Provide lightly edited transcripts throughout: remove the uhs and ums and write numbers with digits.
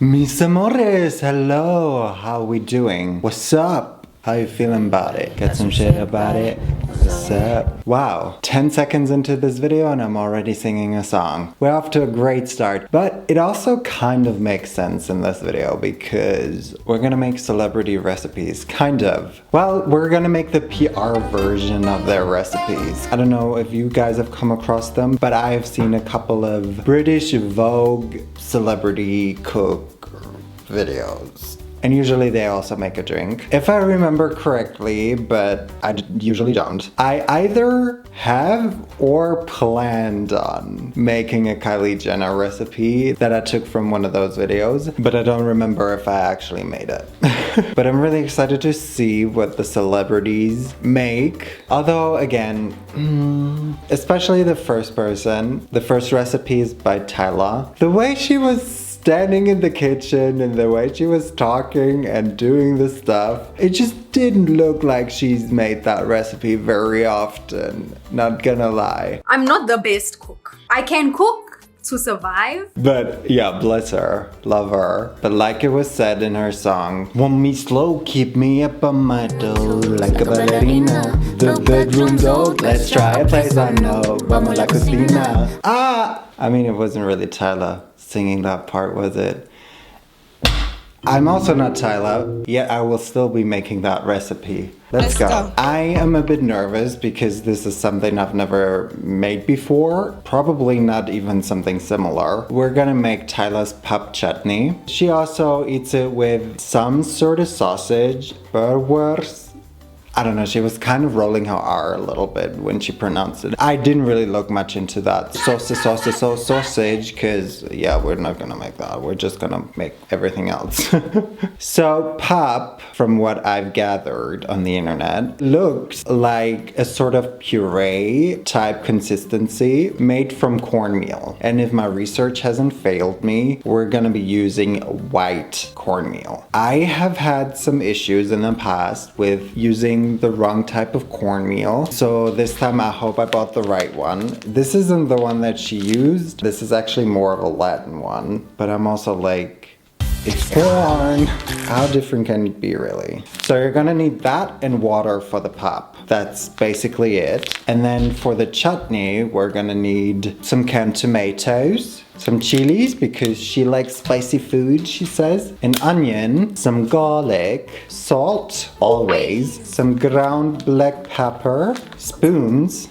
Mis amores, hello, how we doing? What's up? How you feeling about it? Got some shit about it? What's up? Wow, 10 seconds into this video and I'm already singing a song. We're off to a great start, but it also kind of makes sense in this video because we're gonna make celebrity recipes, kind of. Well, we're gonna make the PR version of their recipes. I don't know if you guys have come across them, but I have seen a couple of British Vogue celebrity cook videos. And usually they also make a drink. If I remember correctly, but I usually don't. I either have or planned on making a Kylie Jenner recipe that I took from one of those videos, but I don't remember if I actually made it. But I'm really excited to see what the celebrities make. Although again, especially the first recipe is by Tyla. The way she was standing in the kitchen and the way she was talking and doing the stuff, it just didn't look like she's made that recipe very often, not gonna lie. I'm not the best cook. I can cook to survive. But yeah, bless her, love her. But like it was said in her song, want me slow, keep me up on my toe like a ballerina. The bedroom's old, let's try a place I know. Vamos la cocina. I mean, it wasn't really Tyla singing that part, was it? I'm also not Tyla, yet I will still be making that recipe. Let's go. I am a bit nervous because this is something I've never made before. Probably not even something similar. We're gonna make Tyla's pup chutney. She also eats it with some sort of sausage, burgers. I don't know, she was kind of rolling her R a little bit when she pronounced it. I didn't really look much into that sausage, because yeah, we're not gonna make that. We're just gonna make everything else. So pup, from what I've gathered on the internet, looks like a sort of puree type consistency made from cornmeal. And if my research hasn't failed me, we're gonna be using white cornmeal. I have had some issues in the past with using the wrong type of cornmeal, so this time I hope I bought the right one. This isn't the one that she used. This is actually more of a Latin one, but I'm also like, it's corn. How different can it be, really? So you're gonna need that and water for the pop. That's basically it. And then for the chutney, we're gonna need some canned tomatoes, some chilies because she likes spicy food, she says, an onion, some garlic, salt, always, some ground black pepper, spoons,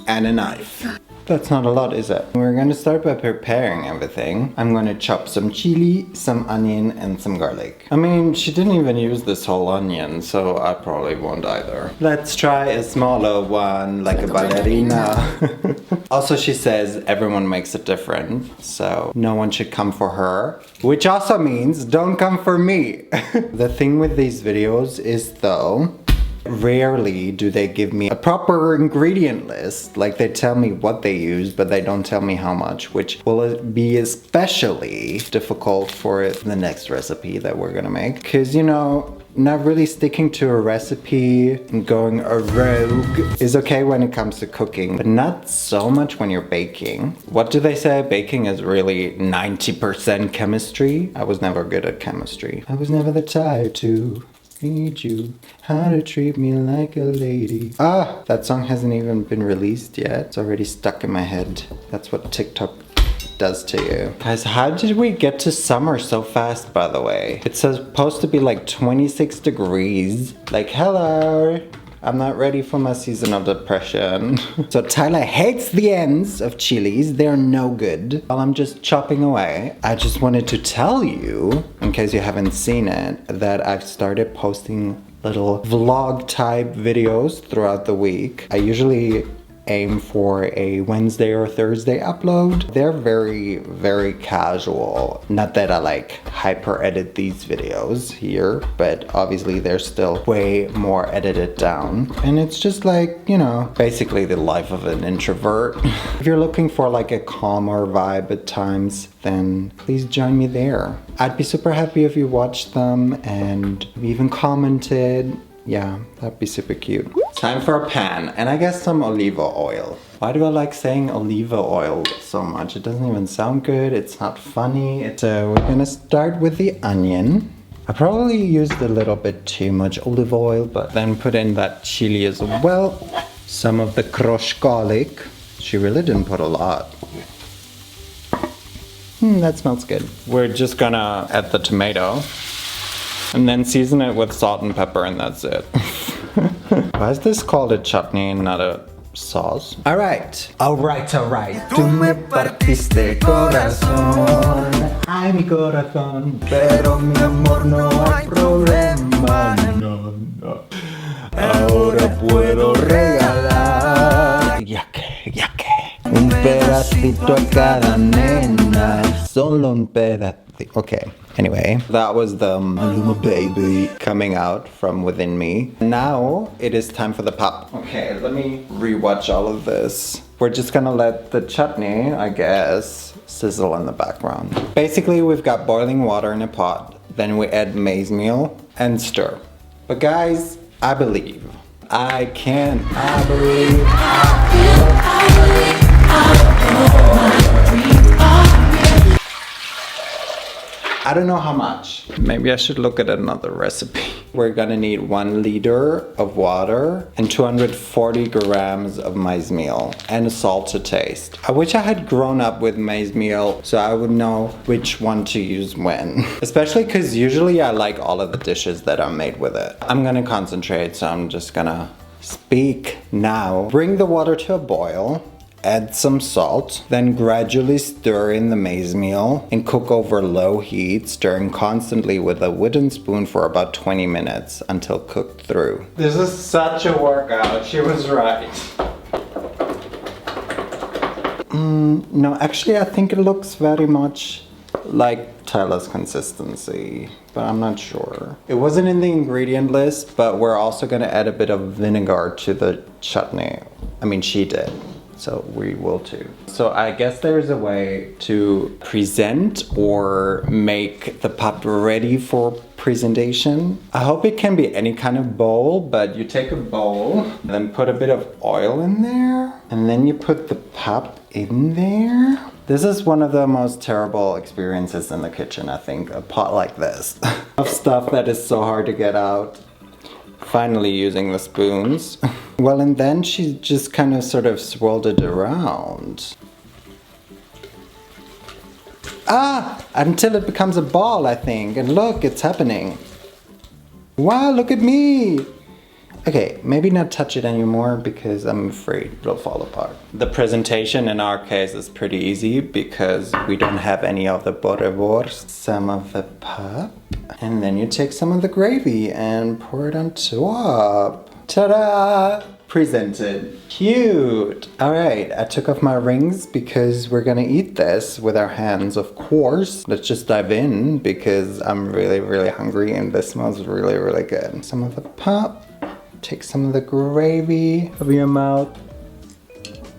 and a knife. That's not a lot, is it? We're gonna start by preparing everything. I'm gonna chop some chili, some onion, and some garlic. I mean, she didn't even use this whole onion, so I probably won't either. Let's try a smaller one, like a ballerina. Also, she says everyone makes it different, so no one should come for her. Which also means don't come for me. The thing with these videos is though, rarely do they give me a proper ingredient list. Like they tell me what they use, but they don't tell me how much, which will be especially difficult for the next recipe that we're gonna make. Cause you know, not really sticking to a recipe and going a rogue is okay when it comes to cooking, but not so much when you're baking. What do they say? Baking is really 90% chemistry. I was never good at chemistry. I was never the type to teach you how to treat me like a lady. That song hasn't even been released yet. It's already stuck in my head. That's what TikTok does to you. Guys, how did we get to summer so fast, by the way? It's supposed to be like 26 degrees. Like, hello. I'm not ready for my season of depression. So Tyla hates the ends of chilies. They're no good. While I'm just chopping away, I just wanted to tell you, in case you haven't seen it, that I've started posting little vlog type videos throughout the week. I usually aim for a Wednesday or Thursday upload. They're very, very casual. Not that I like hyper edit these videos here, but obviously they're still way more edited down. And it's just like, you know, basically the life of an introvert. If you're looking for like a calmer vibe at times, then please join me there. I'd be super happy if you watched them and even commented. Yeah, that'd be super cute. Time for a pan, and I guess some olive oil. Why do I like saying olive oil so much? It doesn't even sound good. It's not funny. So we're gonna start with the onion. I probably used a little bit too much olive oil, but then put in that chili as well. Some of the crushed garlic. She really didn't put a lot. That smells good. We're just gonna add the tomato and then season it with salt and pepper, and that's it. Why is this called a chutney and not a sauce? Alright. Tú me partiste corazón. Ay, mi corazón. Pero mi amor, no hay problema. No. Ahora puedo regalar. Ya que. Un pedacito a cada nena. Solo un pedacito. Okay. Anyway, that was the Maluma baby coming out from within me. Now it is time for the pop. Okay, let me rewatch all of this. We're just gonna let the chutney, I guess, sizzle in the background. Basically, we've got boiling water in a pot. Then we add maize meal and stir. But guys, I believe. I believe. I don't know how much. Maybe I should look at another recipe. We're gonna need 1 liter of water and 240 grams of maize meal and salt to taste. I wish I had grown up with maize meal so I would know which one to use when. Especially because usually I like all of the dishes that are made with it. I'm gonna concentrate, so I'm just gonna speak now. Bring the water to a boil. Add some salt, then gradually stir in the maize meal and cook over low heat, stirring constantly with a wooden spoon for about 20 minutes until cooked through. This is such a workout, she was right. No, actually I think it looks very much like Tyla's consistency, but I'm not sure. It wasn't in the ingredient list, but we're also gonna add a bit of vinegar to the chutney. I mean, she did. So we will too. So I guess there's a way to present or make the pop ready for presentation. I hope it can be any kind of bowl, but you take a bowl, then put a bit of oil in there, and then you put the pop in there. This is one of the most terrible experiences in the kitchen, I think, a pot like this. Of stuff that is so hard to get out. Finally using the spoons. Well, and then she just kind of sort of swirled it around. Until it becomes a ball, I think. And look, it's happening. Wow, look at me. Okay, maybe not touch it anymore because I'm afraid it'll fall apart. The presentation in our case is pretty easy because we don't have any of the boerewors. Some of the pop. And then you take some of the gravy and pour it on top. Ta-da! Presented. Cute! Alright, I took off my rings because we're gonna eat this with our hands, of course. Let's just dive in because I'm really, really hungry and this smells really, really good. Some of the pop. Take some of the gravy over your mouth.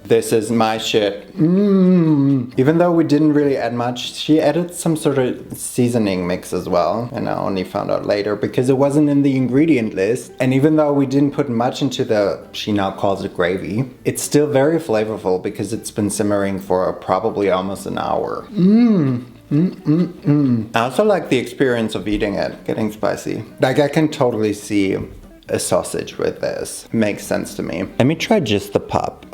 This is my shit. Even though we didn't really add much, she added some sort of seasoning mix as well. And I only found out later because it wasn't in the ingredient list. And even though we didn't put much into the, she now calls it gravy, it's still very flavorful because it's been simmering for probably almost an hour. I also like the experience of eating it, getting spicy. Like I can totally see a sausage with this. Makes sense to me. Let me try just the pop.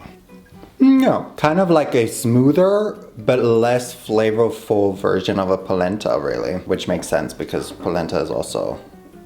No, kind of like a smoother but less flavorful version of a polenta, really. Which makes sense because polenta is also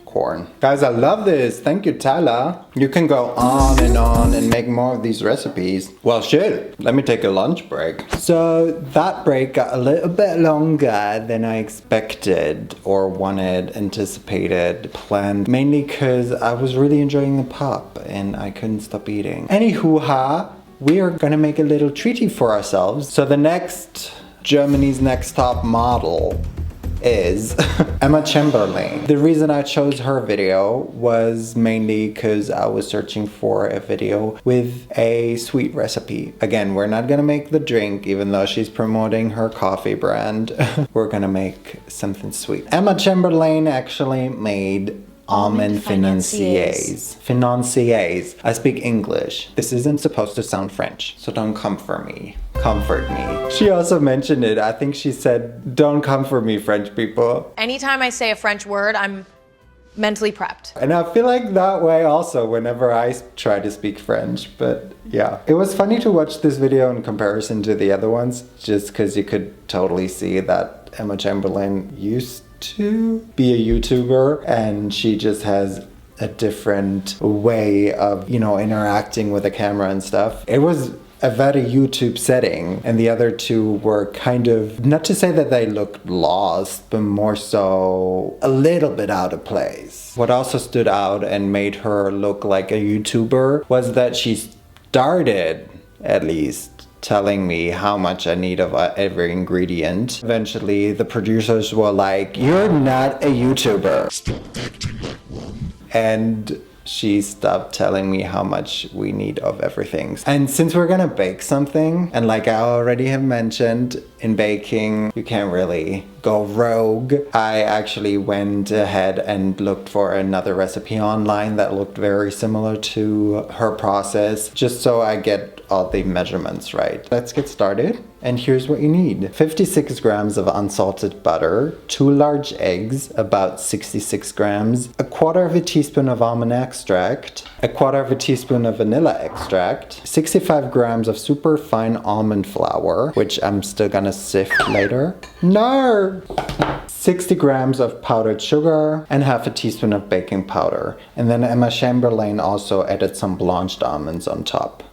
corn. Guys, I love this. Thank you, Tyla. You can go on and make more of these recipes. Well, shit, let me take a lunch break. So that break got a little bit longer than I expected or wanted, anticipated, planned. Mainly because I was really enjoying the pop and I couldn't stop eating. Anywho-ha, we are gonna make a little treaty for ourselves. So the next, Germany's next top model is Emma Chamberlain. The reason I chose her video was mainly because I was searching for a video with a sweet recipe. Again, we're not gonna make the drink, even though she's promoting her coffee brand. We're gonna make something sweet. Emma Chamberlain actually made almond financiers. Financiers. I speak English. This isn't supposed to sound French, so don't come for me. Comfort me. She also mentioned it. I think she said, don't come for me, French people. Anytime I say a French word, I'm mentally prepped. And I feel like that way also whenever I try to speak French, but yeah. It was funny to watch this video in comparison to the other ones, just because you could totally see that Emma Chamberlain used to be a YouTuber and she just has a different way of, you know, interacting with the camera and stuff. It was a very YouTube setting, and the other two were kind of, not to say that they looked lost, but more so a little bit out of place. What also stood out and made her look like a YouTuber was that she started, at least, telling me how much I need of every ingredient. Eventually, the producers were like, you're not a YouTuber. Stop acting like one. And she stopped telling me how much we need of everything. And since we're gonna bake something, and like I already have mentioned, in baking, you can't really go rogue. I actually went ahead and looked for another recipe online that looked very similar to her process, just so I get all the measurements right. Let's get started. And here's what you need. 56 grams of unsalted butter, 2 large eggs, about 66 grams, a quarter of a teaspoon of almond extract, a quarter of a teaspoon of vanilla extract, 65 grams of super fine almond flour, which I'm still gonna sift later. No! 60 grams of powdered sugar and half a teaspoon of baking powder. And then Emma Chamberlain also added some blanched almonds on top.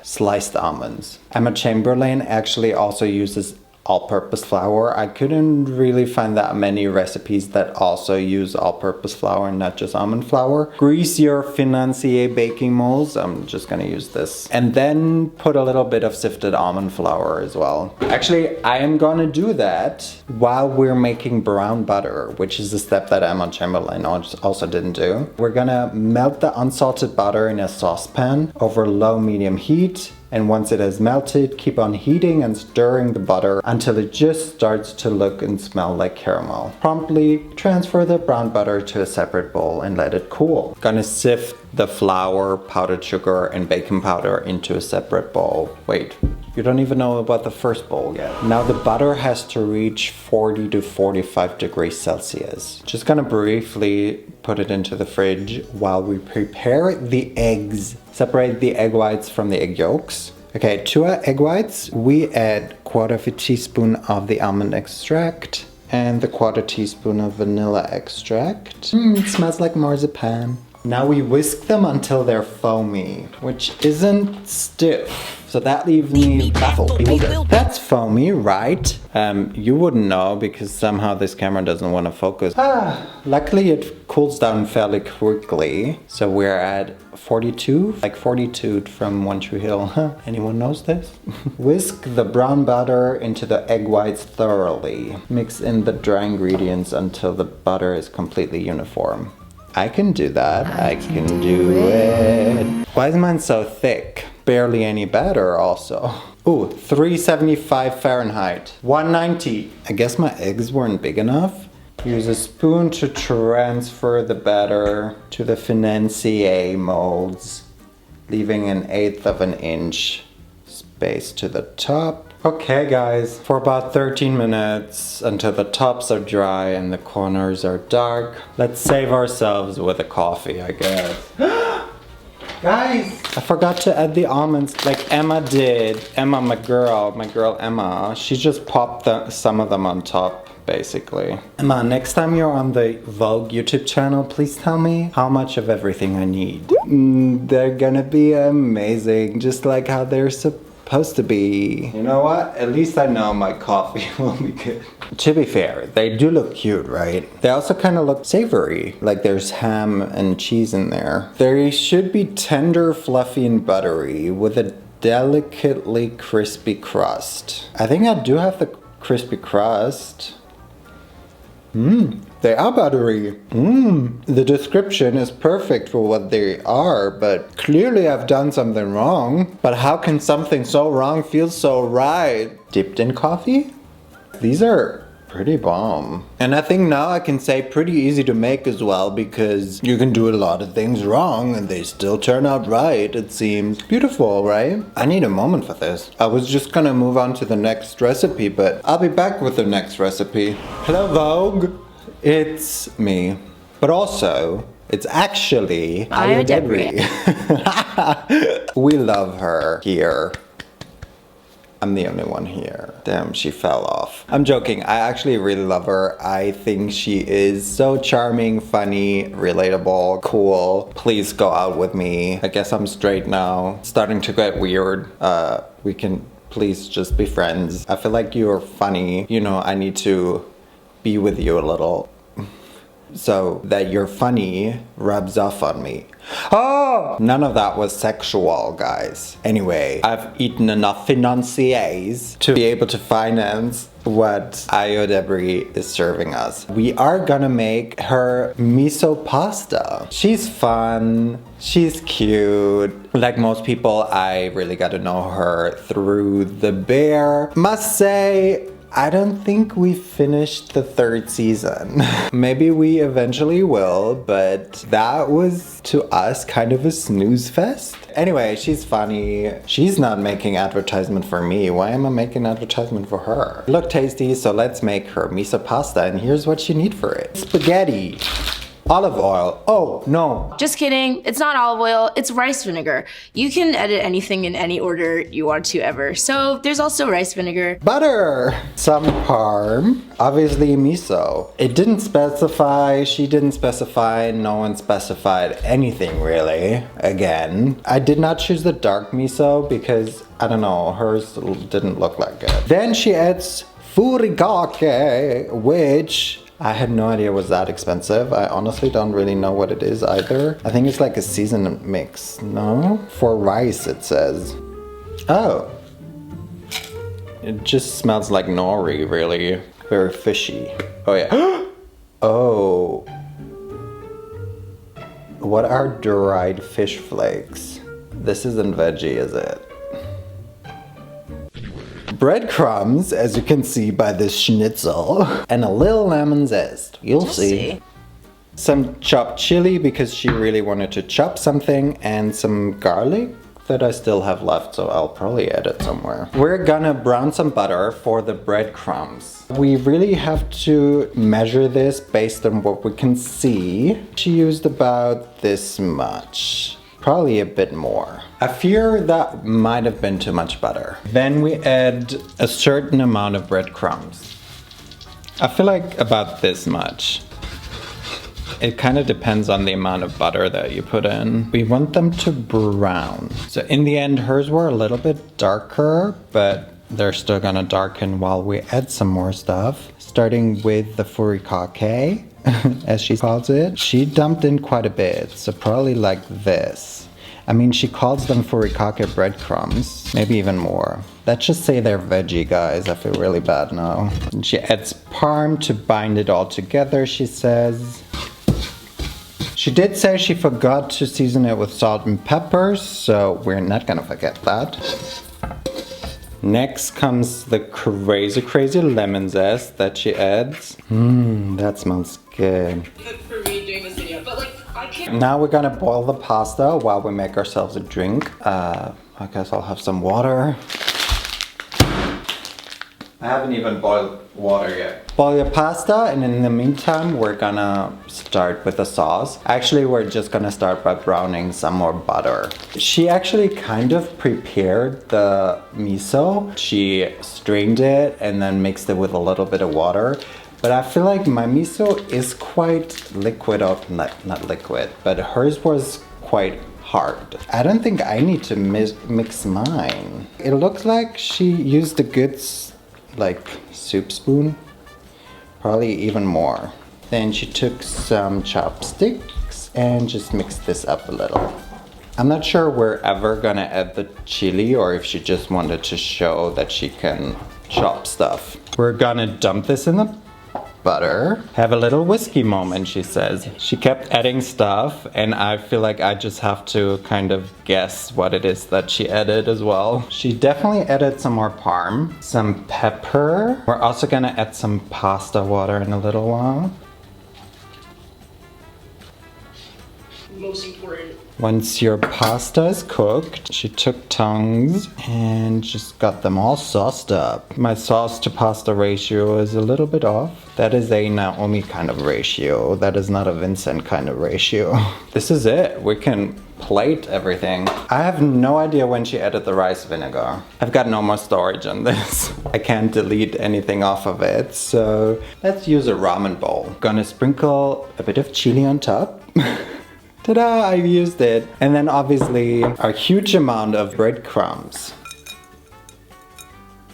Sliced almonds. Emma Chamberlain actually also uses all-purpose flour. I couldn't really find that many recipes that also use all-purpose flour and not just almond flour. Grease your financier baking molds. I'm just gonna use this. And then put a little bit of sifted almond flour as well. Actually, I am gonna do that while we're making brown butter, which is a step that Emma Chamberlain also didn't do. We're gonna melt the unsalted butter in a saucepan over low-medium heat. And once it has melted, keep on heating and stirring the butter until it just starts to look and smell like caramel. Promptly transfer the brown butter to a separate bowl and let it cool. Gonna sift the flour, powdered sugar, and baking powder into a separate bowl. Wait, you don't even know about the first bowl yet. Now the butter has to reach 40 to 45 degrees Celsius. Just gonna briefly put it into the fridge while we prepare the eggs. Separate the egg whites from the egg yolks. Okay, to our egg whites, we add quarter of a teaspoon of the almond extract and the quarter teaspoon of vanilla extract. It smells like marzipan. Now we whisk them until they're foamy, which isn't stiff. So that leaves me baffled. That's foamy, right? You wouldn't know because somehow this camera doesn't want to focus. Luckily it cools down fairly quickly. So we're at 42, like 42 from One Tree Hill. Anyone knows this? Whisk the brown butter into the egg whites thoroughly. Mix in the dry ingredients until the butter is completely uniform. I can do that. I can do it. Why is mine so thick? Barely any batter also. Ooh, 375 Fahrenheit. 190. I guess my eggs weren't big enough. Use a spoon to transfer the batter to the financier molds, leaving 1/8 of an inch space to the top. Okay guys, for about 13 minutes until the tops are dry and the corners are dark. Let's save ourselves with a coffee, I guess. Guys, I forgot to add the almonds like Emma did. Emma, my girl Emma, she just popped some of them on top. Basically. Emma, next time you're on the Vogue YouTube channel, please tell me how much of everything I need. They're gonna be amazing, just like how they're supposed to be. You know what? At least I know my coffee will be good. To be fair, they do look cute, right? They also kind of look savory, like there's ham and cheese in there. They should be tender, fluffy, and buttery with a delicately crispy crust. I think I do have the crispy crust. They are buttery. The description is perfect for what they are, but clearly I've done something wrong. But how can something so wrong feel so right? Dipped in coffee? These are pretty bomb. And I think now I can say pretty easy to make as well, because you can do a lot of things wrong and they still turn out right, it seems. Beautiful, right? I need a moment for this. I was just gonna move on to the next recipe, but I'll be back with the next recipe. Hello, Vogue. It's me. But also, it's actually Ayo Edebiri. We love her here. I'm the only one here. Damn, she fell off. I'm joking. I actually really love her. I think she is so charming, funny, relatable, cool. Please go out with me. I guess I'm straight now. It's starting to get weird. We can please just be friends. I feel like you're funny. You know, I need to be with you a little, so that you're funny rubs off on me. Oh! None of that was sexual, guys. Anyway, I've eaten enough financiers to be able to finance what Ayo Edebiri is serving us. We are gonna make her miso pasta. She's fun. She's cute. Like most people, I really got to know her through The Bear. Must say, I don't think we finished the 3rd season. Maybe we eventually will, but that was to us kind of a snooze fest. Anyway, she's funny. She's not making advertisement for me. Why am I making advertisement for her? Look tasty, so let's make her miso pasta, and here's what you need for it. Spaghetti. Olive oil. Oh, no. Just kidding. It's not olive oil, it's rice vinegar. You can edit anything in any order you want to ever. So there's also rice vinegar. Butter. Some parm. Obviously miso. It didn't specify, she didn't specify, no one specified anything really. Again, I did not choose the dark miso because, I don't know, hers didn't look like it. Then she adds furikake, which I had no idea was that expensive. I honestly don't really know what it is either. I think it's like a seasoned mix, no? For rice, it says. Oh. It just smells like nori, really. Very fishy. Oh yeah. Oh. What are dried fish flakes? This isn't veggie, is it? Breadcrumbs, as you can see by this schnitzel, and a little lemon zest. You'll see. Some chopped chili because she really wanted to chop something, and some garlic that I still have left, so I'll probably add it somewhere. We're gonna brown some butter for the breadcrumbs. We really have to measure this based on what we can see. She used about this much. Probably a bit more. I fear that might have been too much butter. Then we add a certain amount of breadcrumbs. I feel like about this much. It kind of depends on the amount of butter that you put in. We want them to brown. So in the end, hers were a little bit darker, but they're still gonna darken while we add some more stuff. Starting with the furikake, as she calls it. She dumped in quite a bit, so probably like this. I mean, she calls them furikake breadcrumbs, maybe even more. Let's just say they're veggie, guys. I feel really bad now. And she adds parm to bind it all together, she says. She did say she forgot to season it with salt and peppers, so we're not gonna forget that. Next comes the crazy lemon zest that she adds. That smells good. For me doing this video, but like I can't. Now we're gonna boil the pasta while we make ourselves a drink. I guess I'll have some water. I haven't even boiled water yet. Boil your pasta, and in the meantime, we're gonna start with the sauce. Actually, we're just gonna start by browning some more butter. She actually kind of prepared the miso. She strained it and then mixed it with a little bit of water. But I feel like my miso is quite liquid, not liquid, but hers was quite hard. I don't think I need to mix mine. It looks like she used a good like soup spoon, probably even more. Then she took some chopsticks and just mixed this up a little. I'm not sure we're ever gonna add the chili or if she just wanted to show that she can chop stuff. We're gonna dump this in the butter. Have a little whiskey moment, she says. She kept adding stuff, and I feel like I just have to kind of guess what it is that she added as well. She definitely added some more parm, some pepper. We're also gonna add some pasta water in a little while. Most important. Once your pasta is cooked, she took tongs and just got them all sauced up. My sauce to pasta ratio is a little bit off. That is a Naomi kind of ratio. That is not a Vincent kind of ratio. This is it. We can plate everything. I have no idea when she added the rice vinegar. I've got no more storage on this. I can't delete anything off of it. So let's use a ramen bowl. Gonna sprinkle a bit of chili on top. Ta-da, I used it. And then obviously a huge amount of breadcrumbs.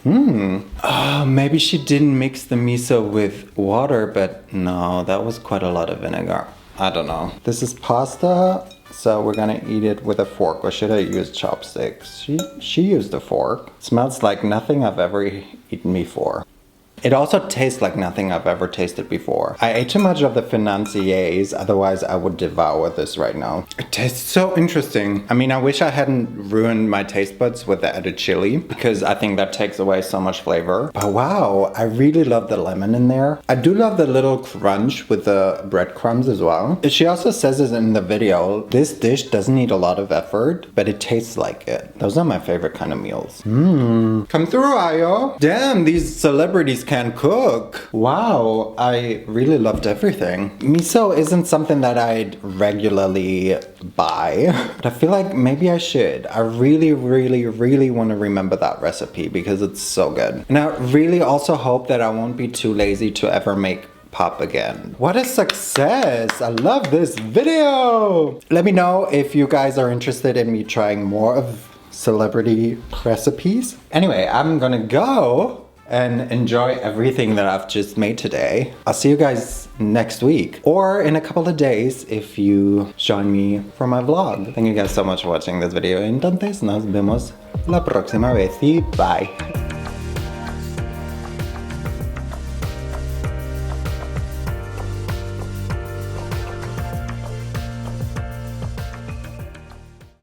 Oh, maybe she didn't mix the miso with water, but no, that was quite a lot of vinegar. I don't know. This is pasta, so we're gonna eat it with a fork. Or should I use chopsticks? She used a fork. It smells like nothing I've ever eaten before. It also tastes like nothing I've ever tasted before. I ate too much of the financiers, otherwise I would devour this right now. It tastes so interesting. I mean, I wish I hadn't ruined my taste buds with the added chili, because I think that takes away so much flavor. But wow, I really love the lemon in there. I do love the little crunch with the breadcrumbs as well. She also says this in the video, this dish doesn't need a lot of effort, but it tastes like it. Those are my favorite kind of meals. Come through, Ayo. Damn, these celebrities can cook. Wow, I really loved everything. Miso isn't something that I'd regularly buy, but I feel like maybe I should. I really want to remember that recipe because it's so good. And I really also hope that I won't be too lazy to ever make pop again. What a success! I love this video! Let me know if you guys are interested in me trying more of celebrity recipes. Anyway, I'm gonna go and enjoy everything that I've just made today. I'll see you guys next week or in a couple of days if you join me for my vlog. Thank you guys so much for watching this video. Entonces nos vemos la próxima vez y bye.